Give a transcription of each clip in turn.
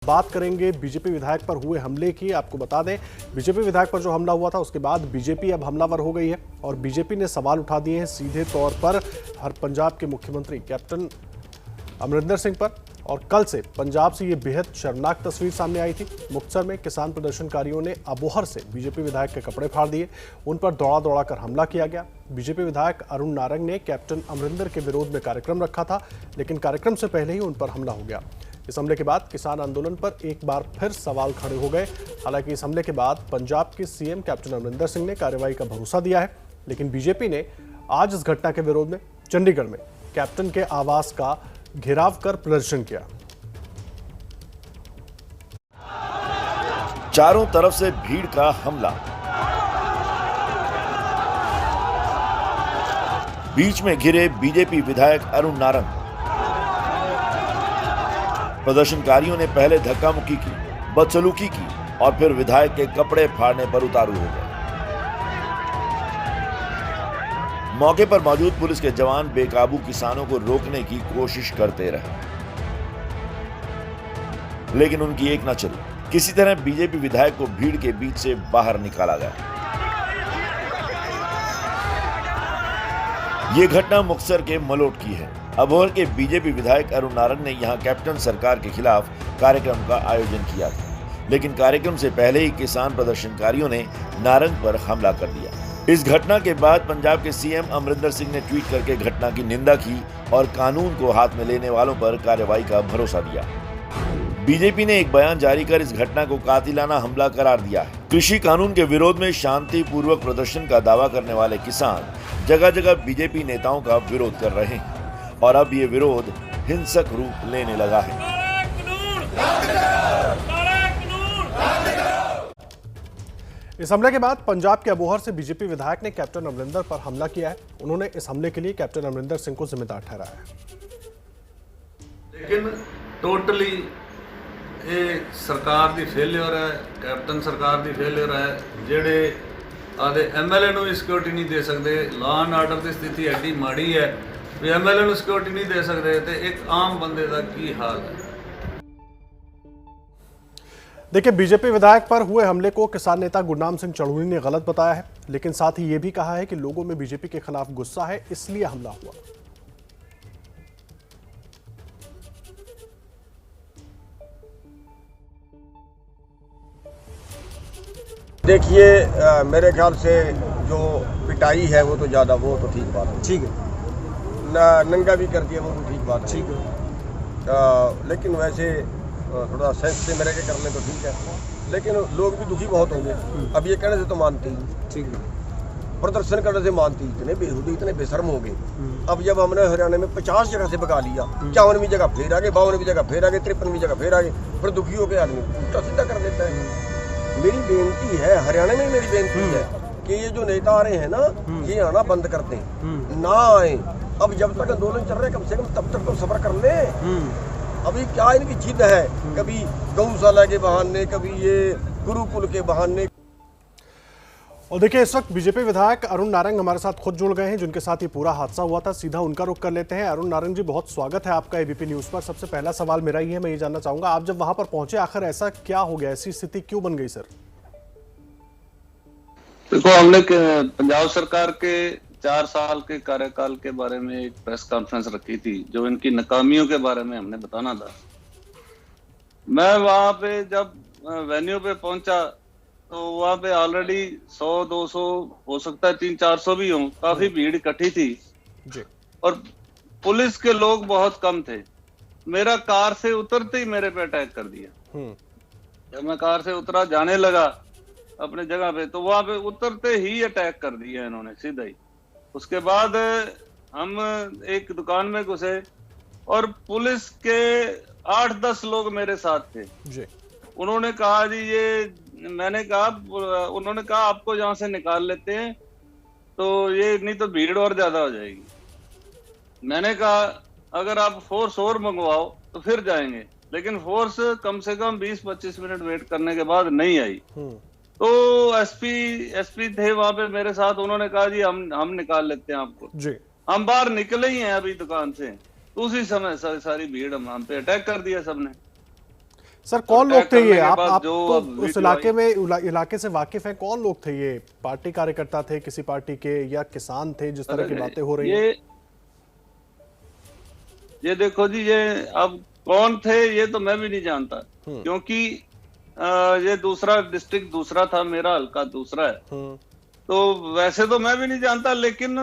बात करेंगे बीजेपी विधायक पर हुए हमले की। आपको बता दें, बीजेपी विधायक पर जो हमला हुआ था उसके बाद बीजेपी अब हमलावर हो गई है और बीजेपी ने सवाल उठा दिए हैं सीधे तौर पर हर पंजाब के मुख्यमंत्री कैप्टन अमरिंदर सिंह पर। और कल से पंजाब से ये बेहद शर्मनाक तस्वीर सामने आई थी। मुक्तसर में किसान प्रदर्शनकारियों ने अबोहर से बीजेपी विधायक के कपड़े फाड़ दिए, उन पर दौड़ा दौड़ा कर हमला किया गया। बीजेपी विधायक अरुण नारंग ने कैप्टन अमरिंदर के विरोध में कार्यक्रम रखा था, लेकिन कार्यक्रम से पहले ही उन पर हमला हो गया। इस हमले के बाद किसान आंदोलन पर एक बार फिर सवाल खड़े हो गए। हालांकि इस हमले के बाद पंजाब के सीएम कैप्टन अमरिंदर सिंह ने कार्रवाई का भरोसा दिया है, लेकिन बीजेपी ने आज इस घटना के विरोध में चंडीगढ़ में कैप्टन के आवास का घेराव कर प्रदर्शन किया। चारों तरफ से भीड़ का हमला, बीच में घिरे बीजेपी विधायक अरुण नारंग। प्रदर्शनकारियों ने पहले धक्का मुक्की की, बदसलूकी की और फिर विधायक के कपड़े फाड़ने पर उतारू हो गए। मौके पर मौजूद पुलिस के जवान बेकाबू किसानों को रोकने की कोशिश करते रहे, लेकिन उनकी एक न चली। किसी तरह बीजेपी विधायक को भीड़ के बीच से बाहर निकाला गया। ये घटना मुक्तसर के मलोट की है। अबोहर के बीजेपी विधायक अरुण नारंग ने यहां कैप्टन सरकार के खिलाफ कार्यक्रम का आयोजन किया था, लेकिन कार्यक्रम से पहले ही किसान प्रदर्शनकारियों ने नारंग पर हमला कर दिया। इस घटना के बाद पंजाब के सीएम अमरिंदर सिंह ने ट्वीट करके घटना की निंदा की और कानून को हाथ में लेने वालों पर कार्रवाई का भरोसा दिया। बीजेपी ने एक बयान जारी कर इस घटना को कातिलाना हमला करार दिया है। कृषि कानून के विरोध में शांतिपूर्वक प्रदर्शन का दावा करने वाले किसान जगह जगह बीजेपी नेताओं का विरोध कर रहे हैं और अब ये विरोध हिंसक रूप लेने लगा है। इस हमले के बाद पंजाब के अबोहर से बीजेपी विधायक ने कैप्टन अमरिंदर पर हमला किया है। उन्होंने इस हमले के लिए कैप्टन अमरिंदर सिंह को जिम्मेदार ठहराया है। लेकिन टोटली ये सरकार दी फेलियर है, कैप्टन सरकार दी फेलियर है। जेडे आदे एमएलए ਨੂੰ सिक्योरिटी नहीं दे सकते, लॉ एंड आर्डर की स्थिति एडी माड़ी है भी एमएलए ਨੂੰ सिक्योरिटी नहीं दे सकते, तो एक आम बंदे का की हाल है। देखिए, बीजेपी विधायक पर हुए हमले को किसान नेता गुरनाम सिंह चढ़ूनी ने गलत बताया है, लेकिन साथ ही ये भी कहा है कि लोगों में बीजेपी के खिलाफ गुस्सा है, इसलिए हमला हुआ। देखिए, मेरे ख्याल से जो पिटाई है वो तो ज़्यादा, वो तो ठीक बात है, ठीक है। नंगा भी कर दिया वो तो ठीक बात है, ठीक है। लेकिन वैसे थोड़ा सेंस से मेरे के करने तो ठीक है, लेकिन लोग भी दुखी बहुत होंगे। अब ये कहने से तो मानते ही, ठीक है, प्रदर्शन करने से मानते ही, इतने बेहुदी इतने बेशर्म हो गए। अब जब हमने हरियाणा में 50 जगह से भगा लिया, 54वीं जगह फिर आ गए, 52वीं जगह फिर आ गए, 53वीं जगह फिर आ गए, फिर दुखी होकर आदमी उल्टा सीधा कर देता है। मेरी बेनती है, हरियाणा में मेरी बेनती है कि ये जो नेता आ रहे हैं ना, ये आना बंद कर दें, ना आए। अब जब तक आंदोलन चल रहा है, कम से कम तब तक तो सब्र कर ले। अभी क्या इनकी जिद है, कभी गौशाला के बहाने, कभी ये गुरुकुल के बहाने। और देखिए, इस वक्त बीजेपी विधायक अरुण नारंग हमारे साथ खुद जुड़ गए हैं, जिनके साथ ये पूरा हादसा हुआ था। सीधा उनका रुख कर लेते हैं। अरुण नारंग जी, बहुत स्वागत है आपका एबीपी न्यूज़ पर। सबसे पहला सवाल मेरा ही है, मैं ये जानना चाहूंगा, आप जब वहां पर पहुंचे आखिर ऐसा क्या हो गया, ऐसी स्थिति क्यों बन गई सर? देखो, हमने पंजाब सरकार के 4 साल के कार्यकाल के बारे में एक प्रेस कॉन्फ्रेंस रखी थी, जो इनकी नाकामियों के बारे में हमने बताना था। मैं वहां पे जब वेन्यू पे पहुंचा तो वहां पे ऑलरेडी 100-200 हो सकता है 300-400 भी हों, काफी भीड़ इकट्ठी थी जी। और पुलिस के लोग बहुत कम थे। मेरा कार से उतरते ही मेरे पे अटैक कर दिया। जब मैं कार से उतरा, जाने लगा अपने जगह पे, तो वहां पे उतरते ही अटैक कर दिया इन्होंने सीधा ही। उसके बाद हम एक दुकान में घुसे और पुलिस के 8-10 लोग मेरे साथ थे जी। उन्होंने कहा जी मैंने कहा, उन्होंने कहा आपको यहाँ से निकाल लेते हैं, तो ये नहीं तो भीड़ और ज्यादा हो जाएगी। मैंने कहा अगर आप फोर्स और मंगवाओ तो फिर जाएंगे, लेकिन फोर्स कम से कम 20-25 मिनट वेट करने के बाद नहीं आई। तो एसपी थे वहां पे मेरे साथ, उन्होंने कहा जी हम निकाल लेते हैं आपको जी। हम बाहर निकले ही हैं अभी दुकान से, तो उसी समय सारी भीड़ हम पे अटैक कर दिया सबने। सर कौन लोग थे ये? आप जो तो उस इलाके में इलाके से वाकिफ हैं, कौन लोग थे ये? पार्टी कार्यकर्ता थे किसी पार्टी के या किसान थे जिस तरह की बातें हो रही हैं? ये देखो जी, ये अब कौन थे ये तो मैं भी नहीं जानता, क्योंकि ये दूसरा डिस्ट्रिक्ट दूसरा था, मेरा हल्का दूसरा है, तो वैसे तो मैं भी नहीं जानता। लेकिन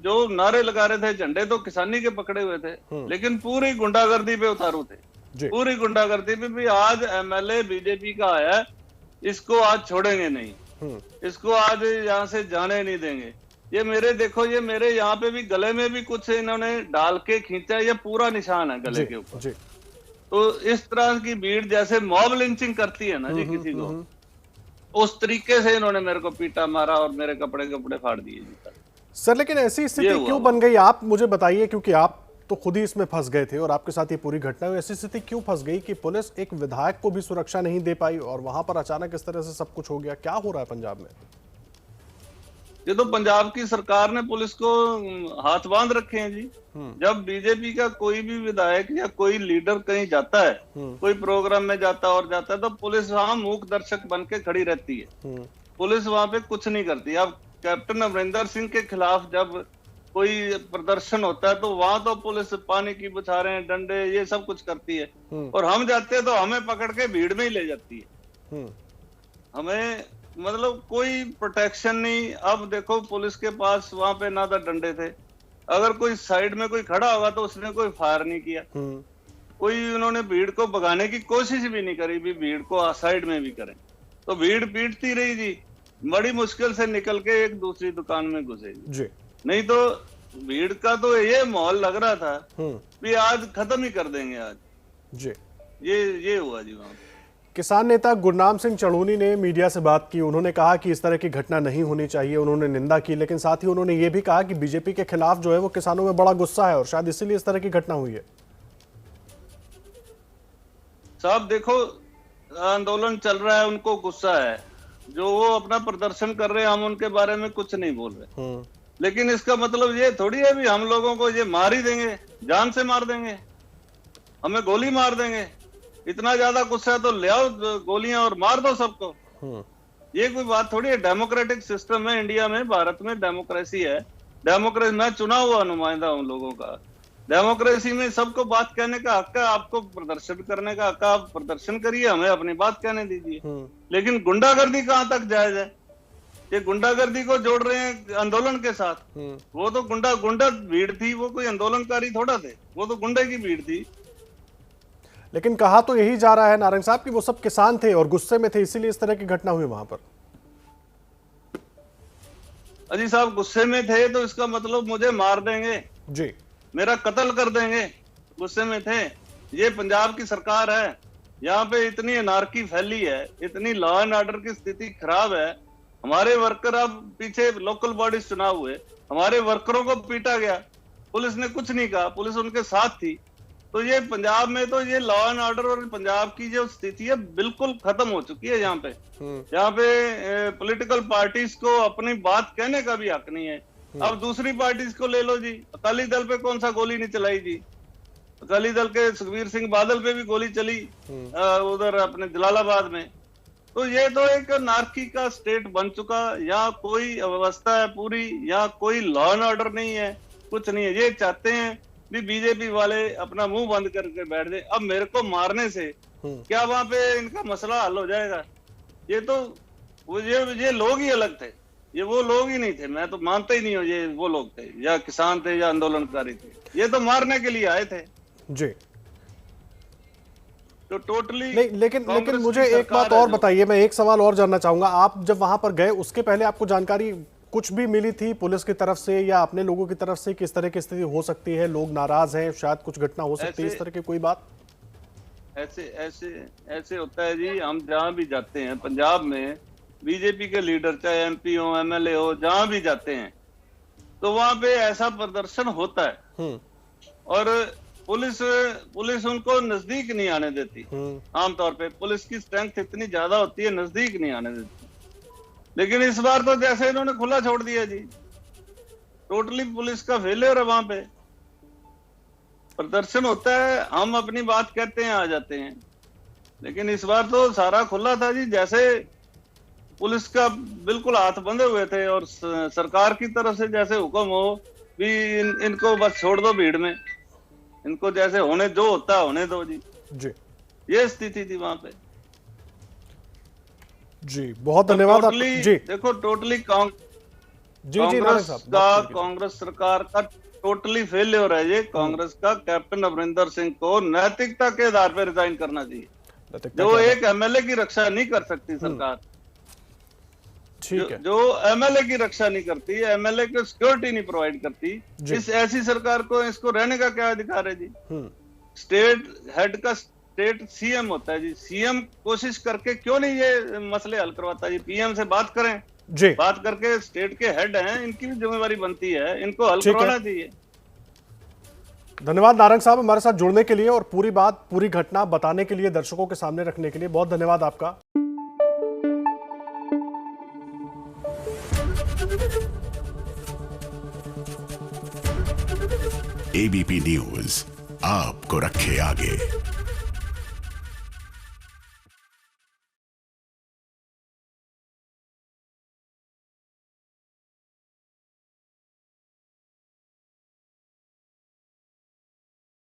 जो नारे लगा रहे थे, झंडे तो किसानी के पकड़े हुए थे, लेकिन पूरी गुंडागर्दी पे उतारू थे, पूरी गुंडागर्दी पे भी। आज एमएलए बीजेपी का आया, इसको आज छोड़ेंगे नहीं, इसको आज यहाँ से जाने नहीं देंगे। ये मेरे देखो, ये मेरे यहाँ पे भी गले में भी कुछ इन्होंने डाल के खींचा, ये पूरा निशान है गले के ऊपर। तो इस तरह की भीड़ जैसे मॉब लिंचिंग करती है ना जी किसी को, उस तरीके से इन्होंने मेरे को पीटा मारा और मेरे कपड़े फाड़ दिए जी। सर लेकिन ऐसी स्थिति क्यों बन गई, आप मुझे बताइए, क्योंकि आप तो खुद ही इसमें फंस गए थे और आपके साथ ये पूरी घटना हुई। ऐसी स्थिति क्यों फंस गई कि पुलिस एक विधायक को भी सुरक्षा नहीं दे पाई और वहां पर अचानक इस तरह से सब कुछ हो गया? क्या हो रहा है पंजाब में? ये तो पंजाब की सरकार ने पुलिस को हाथ बांध रखे हैं जी। जब बीजेपी का कोई भी विधायक या कोई लीडर कहीं जाता है, कोई प्रोग्राम में जाता है, तो पुलिस वहां मूक दर्शक बन के खड़ी रहती है, पुलिस वहां पे कुछ नहीं करती। अब कैप्टन अमरिंदर सिंह के खिलाफ जब कोई प्रदर्शन होता है तो वहां तो पुलिस पानी की बौछारें, डंडे, ये सब कुछ करती है, और हम जाते हैं तो हमें पकड़ के भीड़ में ही ले जाती है। हमें मतलब कोई प्रोटेक्शन नहीं। अब देखो पुलिस के पास वहां पे ना तो डंडे थे, अगर कोई साइड में कोई खड़ा होगा तो उसने कोई फायर नहीं किया, कोई उन्होंने भीड़ को भगाने की कोशिश भी नहीं करी, भी भीड़ को साइड में भी करें, तो भीड़ पीटती रही जी। बड़ी मुश्किल से निकल के एक दूसरी दुकान में घुसे जी। नहीं तो भीड़ का तो ये माहौल लग रहा था भी आज खत्म ही कर देंगे आज जी। ये हुआ जी। वहां किसान नेता गुरनाम सिंह चढ़ूनी ने मीडिया से बात की। उन्होंने कहा कि इस तरह की घटना नहीं होनी चाहिए, उन्होंने निंदा की, लेकिन साथ ही उन्होंने ये भी कहा कि बीजेपी के खिलाफ जो है वो किसानों में बड़ा गुस्सा है और शायद इसीलिए इस तरह की घटना हुई है। साहब देखो, आंदोलन चल रहा है, उनको गुस्सा है, जो वो अपना प्रदर्शन कर रहे हैं, हम उनके बारे में कुछ नहीं बोल रहे, लेकिन इसका मतलब ये थोड़ी है भी हम लोगों को ये मार ही देंगे, जान से मार देंगे, हमें गोली मार देंगे। इतना ज्यादा गुस्सा है तो ले आओ गोलियां और मार दो सबको। ये कोई बात थोड़ी है। डेमोक्रेटिक सिस्टम है इंडिया में, भारत में डेमोक्रेसी है। डेमोक्रेसी, मैं चुना हुआ नुमाइंदा उन लोगों का। डेमोक्रेसी में सबको बात कहने का हक है, आपको प्रदर्शन करने का हक है, आप प्रदर्शन करिए, हमें अपनी बात कहने दीजिए। लेकिन गुंडागर्दी कहाँ तक जायज है? ये गुंडागर्दी को जोड़ रहे हैं आंदोलन के साथ। वो तो गुंडा भीड़ थी, वो कोई आंदोलनकारी थोड़ा थे, वो तो गुंडे की भीड़ थी। लेकिन कहा तो यही जा रहा है नारंग साहब कि वो सब किसान थे और गुस्से में थे, इसीलिए इस तरह की घटना हुई वहां पर। अजी साहब गुस्से में थे तो इसका मतलब मुझे मार देंगे जी, मेरा कत्ल कर देंगे, गुस्से में थे। ये पंजाब की सरकार है, यहाँ पे इतनी अनार्की फैली है, इतनी लॉ एंड ऑर्डर की स्थिति खराब है। हमारे वर्कर, अब पीछे लोकल बॉडीज चुनाव हुए, हमारे वर्करों को पीटा गया, पुलिस ने कुछ नहीं कहा, पुलिस उनके साथ थी। तो ये पंजाब में तो ये लॉ एंड ऑर्डर और पंजाब की जो स्थिति है बिल्कुल खत्म हो चुकी है। यहाँ पे पॉलिटिकल पार्टीज को अपनी बात कहने का भी हक नहीं है। अब दूसरी पार्टीज को ले लो जी, अकाली दल पे कौन सा गोली नहीं चलाई जी? अकाली दल के सुखबीर सिंह बादल पे भी गोली चली उधर अपने जलालाबाद में। तो ये तो एक नारकी का स्टेट बन चुका। यहाँ कोई व्यवस्था है पूरी, यहाँ कोई लॉ एंड ऑर्डर नहीं है, कुछ नहीं है। ये चाहते हैं भी बीजेपी वाले अपना मुंह बंद करके बैठ जाए। अब मेरे को मारने से क्या वहां पे इनका मसला हल हो जाएगा? ये तो ये लोग ही अलग थे, ये वो लोग ही नहीं थे। मैं तो मानता ही नहीं हूँ ये वो लोग थे, या किसान थे या आंदोलनकारी थे, ये तो मारने के लिए आए थे जी। तो टोटली लेकिन मुझे एक बात और बताइए, मैं एक सवाल और जानना चाहूंगा। आप जब वहां पर गए उसके पहले आपको जानकारी कुछ भी मिली थी पुलिस की तरफ से या अपने लोगों की तरफ से, किस तरह की स्थिति हो सकती है, लोग नाराज हैं, शायद कुछ घटना हो सकती है, इस तरह की कोई बात? ऐसे होता है जी। हम जहां भी जाते हैं पंजाब में, बीजेपी के लीडर चाहे एमपी हो, एमएलए हो, जहां भी जाते हैं तो वहां पे ऐसा प्रदर्शन होता है और पुलिस उनको नजदीक नहीं आने देती। आमतौर पे पुलिस की स्ट्रेंथ इतनी ज्यादा होती है, नजदीक नहीं आने देती। लेकिन इस बार तो जैसे इन्होंने खुला छोड़ दिया जी, टोटली पुलिस का फेलियर है। वहां पे प्रदर्शन होता है, हम अपनी बात कहते हैं, आ जाते हैं। लेकिन इस बार तो सारा खुला था जी, जैसे पुलिस का बिल्कुल हाथ बंधे हुए थे और सरकार की तरफ से जैसे हुक्म हो भी इनको बस छोड़ दो भीड़ में, इनको जैसे होने जो होता होने दो जी। जी ये स्थिति थी वहां पे जी, बहुत धन्यवाद आपका। जी देखो टोटली जी जी नारायण साहब, बात कीजिए। कांग्रेस सरकार का टोटली फेलियर है ये। कांग्रेस का कैप्टन अमरिंदर सिंह को नैतिकता के आधार पर रिजाइन करना चाहिए। नैतिकता जो के आधार- एक एमएलए की रक्षा नहीं कर सकती सरकार, ठीक है। जो एमएलए की रक्षा नहीं करती, एमएलए को सिक्योरिटी नहीं प्रोवाइड करती, जी। इस ऐसी सरकार को इसको रहने का क्या अधिकार है जी? स्टेट हेड का स्टेट सीएम होता है जी, सीएम कोशिश करके क्यों नहीं ये मसले हल करवाता जी? पीएम से बात करें, जी बात करके स्टेट के हेड हैं, इनकी भी जिम्मेवारी बनती है, इनको हल ठीक है। करवाना चाहिए। धन्यवाद नारंग साहब हमारे साथ जुड़ने के लिए और पूरी बात पूरी घटना बताने के लिए, दर्शकों के सामने रखने के लिए बहुत धन्यवाद आपका। एबीपी न्यूज आपको रखे आगे।